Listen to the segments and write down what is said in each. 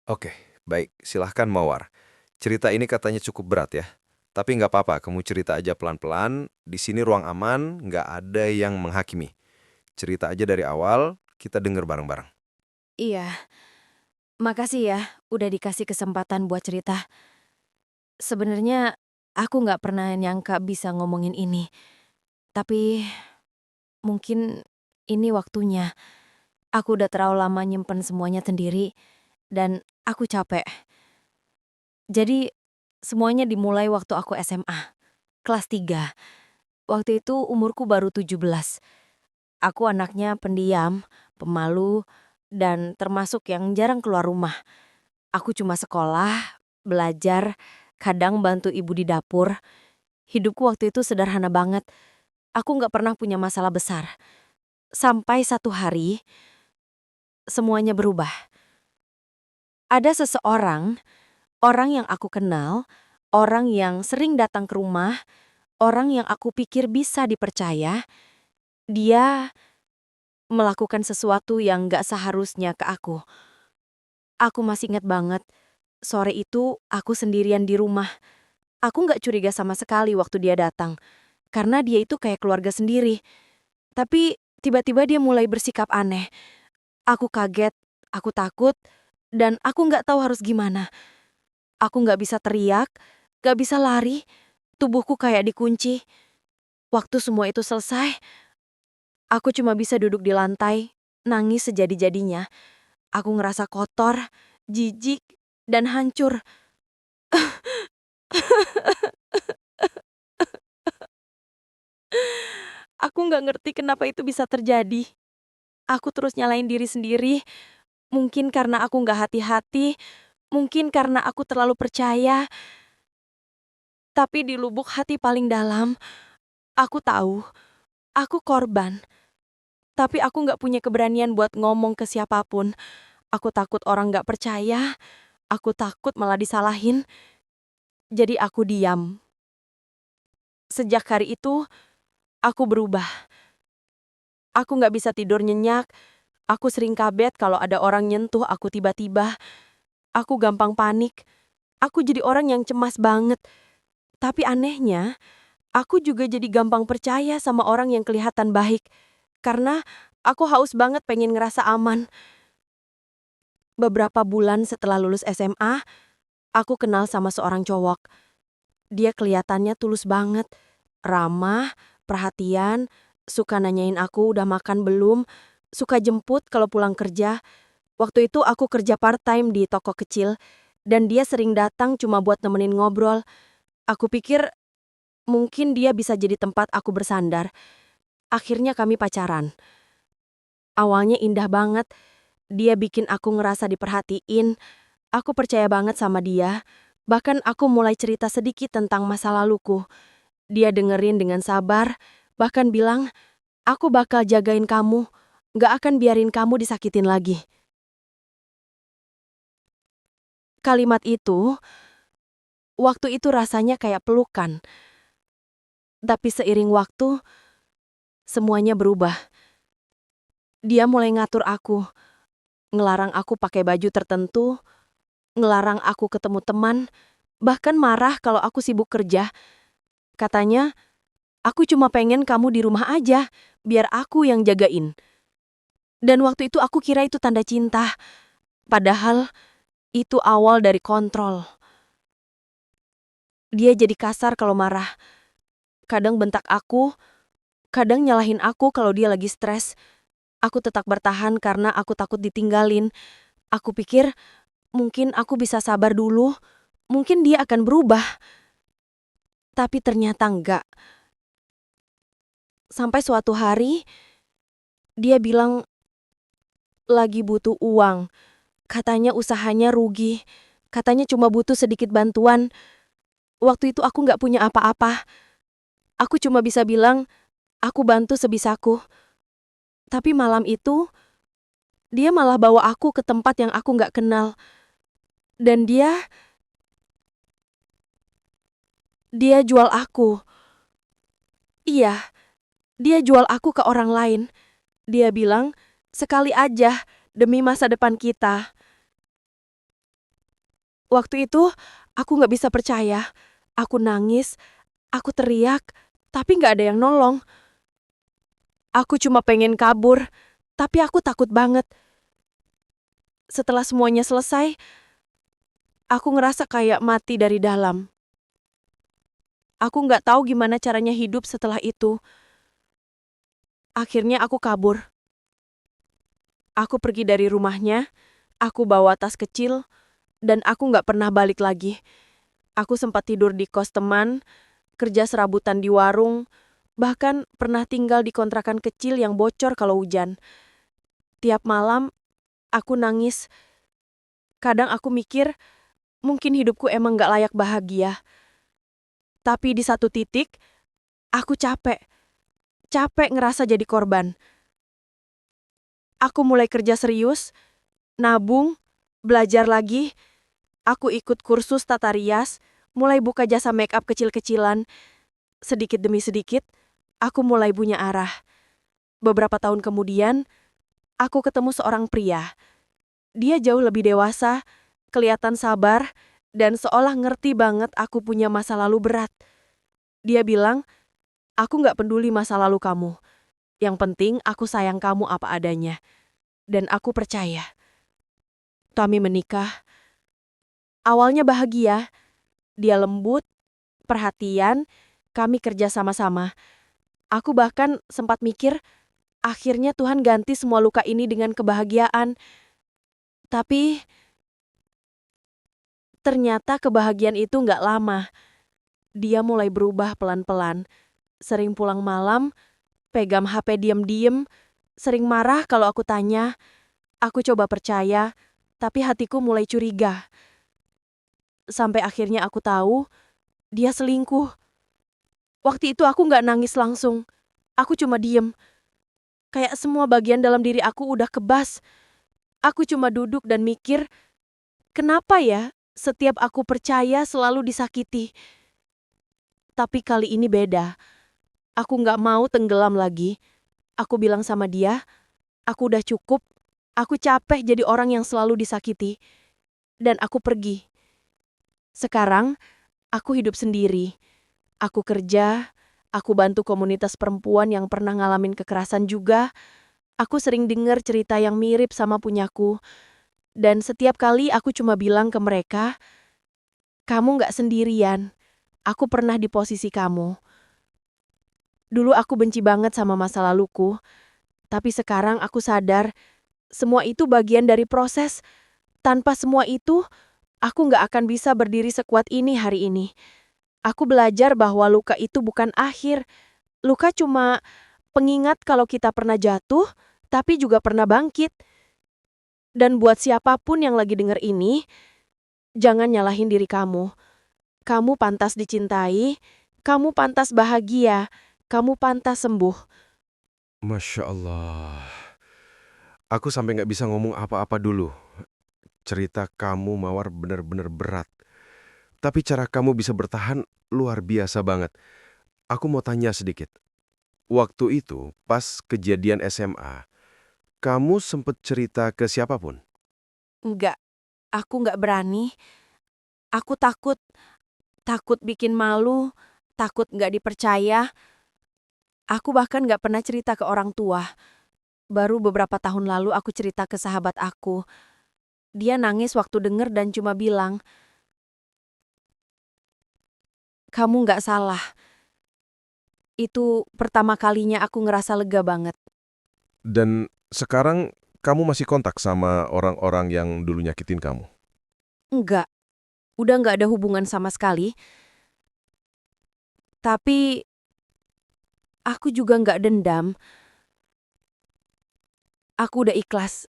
Oke, baik. Silahkan Mawar. Cerita ini katanya cukup berat ya. Tapi nggak apa-apa, kamu cerita aja pelan-pelan. Di sini ruang aman, nggak ada yang menghakimi. Cerita aja dari awal, kita denger bareng-bareng. Iya, makasih ya udah dikasih kesempatan buat cerita. Sebenarnya aku nggak pernah nyangka bisa ngomongin ini. Tapi mungkin ini waktunya. Aku udah terlalu lama nyimpen semuanya sendiri dan aku capek. Jadi semuanya dimulai waktu aku SMA, kelas 3. Waktu itu umurku baru 17. Aku anaknya pendiam, pemalu, dan termasuk yang jarang keluar rumah. Aku cuma sekolah, belajar, kadang bantu ibu di dapur. Hidupku waktu itu sederhana banget. Aku nggak pernah punya masalah besar. Sampai satu hari, semuanya berubah. Ada seseorang, orang yang aku kenal, orang yang sering datang ke rumah, orang yang aku pikir bisa dipercaya, dia melakukan sesuatu yang nggak seharusnya ke aku. Aku masih ingat banget, sore itu aku sendirian di rumah. Aku nggak curiga sama sekali waktu dia datang, karena dia itu kayak keluarga sendiri. Tapi tiba-tiba dia mulai bersikap aneh. Aku kaget, aku takut, dan aku nggak tahu harus gimana. Aku nggak bisa teriak, nggak bisa lari, tubuhku kayak dikunci. Waktu semua itu selesai, aku cuma bisa duduk di lantai, nangis sejadi-jadinya. Aku ngerasa kotor, jijik, dan hancur. Aku nggak ngerti kenapa itu bisa terjadi. Aku terus nyalain diri sendiri, mungkin karena aku nggak hati-hati, mungkin karena aku terlalu percaya. Tapi di lubuk hati paling dalam, aku tahu, aku korban. Tapi aku nggak punya keberanian buat ngomong ke siapapun. Aku takut orang nggak percaya, aku takut malah disalahin. Jadi aku diam. Sejak hari itu, aku berubah. Aku nggak bisa tidur nyenyak, aku sering kabet kalau ada orang nyentuh aku tiba-tiba. Aku gampang panik, aku jadi orang yang cemas banget. Tapi anehnya, aku juga jadi gampang percaya sama orang yang kelihatan baik. Karena aku haus banget pengen ngerasa aman. Beberapa bulan setelah lulus SMA, aku kenal sama seorang cowok. Dia kelihatannya tulus banget, ramah, perhatian, suka nanyain aku udah makan belum, suka jemput kalau pulang kerja. Waktu itu aku kerja part-time di toko kecil, dan dia sering datang cuma buat nemenin ngobrol. Aku pikir mungkin dia bisa jadi tempat aku bersandar. Akhirnya kami pacaran. Awalnya indah banget, dia bikin aku ngerasa diperhatiin. Aku percaya banget sama dia. Bahkan aku mulai cerita sedikit tentang masa laluku. Dia dengerin dengan sabar, bahkan bilang, aku bakal jagain kamu, gak akan biarin kamu disakitin lagi. Kalimat itu, waktu itu rasanya kayak pelukan. Tapi seiring waktu, semuanya berubah. Dia mulai ngatur aku, ngelarang aku pakai baju tertentu, ngelarang aku ketemu teman, bahkan marah kalau aku sibuk kerja. Katanya, aku cuma pengen kamu di rumah aja, biar aku yang jagain. Dan waktu itu aku kira itu tanda cinta, padahal itu awal dari kontrol. Dia jadi kasar kalau marah, kadang bentak aku, kadang nyalahin aku kalau dia lagi stres. Aku tetap bertahan karena aku takut ditinggalin. Aku pikir mungkin aku bisa sabar dulu, mungkin dia akan berubah. Tapi ternyata enggak. Sampai suatu hari, dia bilang lagi butuh uang. Katanya usahanya rugi. Katanya cuma butuh sedikit bantuan. Waktu itu aku nggak punya apa-apa. Aku cuma bisa bilang, aku bantu sebisaku. Tapi malam itu, dia malah bawa aku ke tempat yang aku nggak kenal. Dan dia jual aku. Iya, dia jual aku ke orang lain. Dia bilang, sekali aja demi masa depan kita. Waktu itu, aku nggak bisa percaya. Aku nangis, aku teriak, tapi nggak ada yang nolong. Aku cuma pengen kabur, tapi aku takut banget. Setelah semuanya selesai, aku ngerasa kayak mati dari dalam. Aku nggak tahu gimana caranya hidup setelah itu. Akhirnya aku kabur. Aku pergi dari rumahnya, aku bawa tas kecil, dan aku nggak pernah balik lagi. Aku sempat tidur di kos teman, kerja serabutan di warung, bahkan pernah tinggal di kontrakan kecil yang bocor kalau hujan. Tiap malam, aku nangis. Kadang aku mikir, mungkin hidupku emang nggak layak bahagia. Tapi di satu titik, aku capek. Capek ngerasa jadi korban. Aku mulai kerja serius, nabung, belajar lagi. Aku ikut kursus tata rias, mulai buka jasa make up kecil-kecilan. Sedikit demi sedikit, aku mulai punya arah. Beberapa tahun kemudian, aku ketemu seorang pria. Dia jauh lebih dewasa, kelihatan sabar, dan seolah ngerti banget aku punya masa lalu berat. Dia bilang, aku nggak peduli masa lalu kamu. Yang penting aku sayang kamu apa adanya. Dan aku percaya. Kami menikah. Awalnya bahagia. Dia lembut, perhatian, kami kerja sama-sama. Aku bahkan sempat mikir, akhirnya Tuhan ganti semua luka ini dengan kebahagiaan. Tapi ternyata kebahagiaan itu nggak lama. Dia mulai berubah pelan-pelan. Sering pulang malam, pegang HP diem-diem, sering marah kalau aku tanya. Aku coba percaya, tapi hatiku mulai curiga. Sampai akhirnya aku tahu, dia selingkuh. Waktu itu aku nggak nangis langsung. Aku cuma diem. Kayak semua bagian dalam diri aku udah kebas. Aku cuma duduk dan mikir, kenapa ya setiap aku percaya selalu disakiti? Tapi kali ini beda. Aku nggak mau tenggelam lagi. Aku bilang sama dia, aku udah cukup. Aku capek jadi orang yang selalu disakiti. Dan aku pergi. Sekarang, aku hidup sendiri. Aku kerja, aku bantu komunitas perempuan yang pernah ngalamin kekerasan juga. Aku sering dengar cerita yang mirip sama punyaku. Dan setiap kali aku cuma bilang ke mereka, kamu nggak sendirian. Aku pernah di posisi kamu. Dulu aku benci banget sama masa laluku. Tapi sekarang aku sadar, semua itu bagian dari proses. Tanpa semua itu, aku nggak akan bisa berdiri sekuat ini hari ini. Aku belajar bahwa luka itu bukan akhir. Luka cuma pengingat kalau kita pernah jatuh, tapi juga pernah bangkit. Dan buat siapapun yang lagi denger ini, jangan nyalahin diri kamu. Kamu pantas dicintai, kamu pantas bahagia, kamu pantas sembuh. Masya Allah. Aku sampai nggak bisa ngomong apa-apa dulu. Cerita kamu, Mawar, benar-benar berat. Tapi cara kamu bisa bertahan luar biasa banget. Aku mau tanya sedikit. Waktu itu, pas kejadian SMA, kamu sempet cerita ke siapapun? Enggak, aku nggak berani. Aku takut, takut bikin malu, takut nggak dipercaya. Aku bahkan nggak pernah cerita ke orang tua. Baru beberapa tahun lalu aku cerita ke sahabat aku. Dia nangis waktu denger dan cuma bilang, kamu nggak salah. Itu pertama kalinya aku ngerasa lega banget. Dan sekarang kamu masih kontak sama orang-orang yang dulu nyakitin kamu? Enggak, udah nggak ada hubungan sama sekali. Tapi aku juga nggak dendam. Aku udah ikhlas.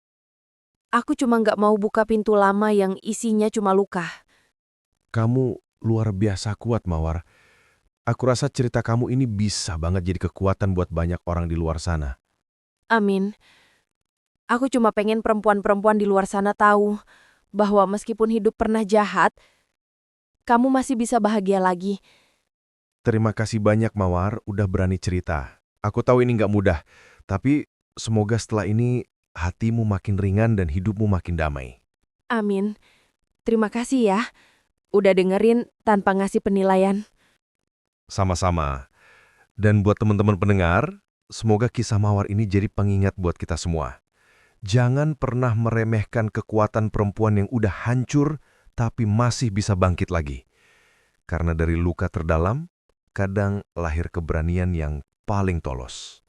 Aku cuma nggak mau buka pintu lama yang isinya cuma luka. Kamu luar biasa kuat, Mawar. Aku rasa cerita kamu ini bisa banget jadi kekuatan buat banyak orang di luar sana. Amin. Aku cuma pengen perempuan-perempuan di luar sana tahu bahwa meskipun hidup pernah jahat, kamu masih bisa bahagia lagi. Terima kasih banyak, Mawar, udah berani cerita. Aku tahu ini nggak mudah, tapi semoga setelah ini hatimu makin ringan dan hidupmu makin damai. Amin. Terima kasih ya, udah dengerin tanpa ngasih penilaian. Sama-sama. Dan buat teman-teman pendengar, semoga kisah Mawar ini jadi pengingat buat kita semua. Jangan pernah meremehkan kekuatan perempuan yang udah hancur tapi masih bisa bangkit lagi. Karena dari luka terdalam, kadang lahir keberanian yang paling tolos.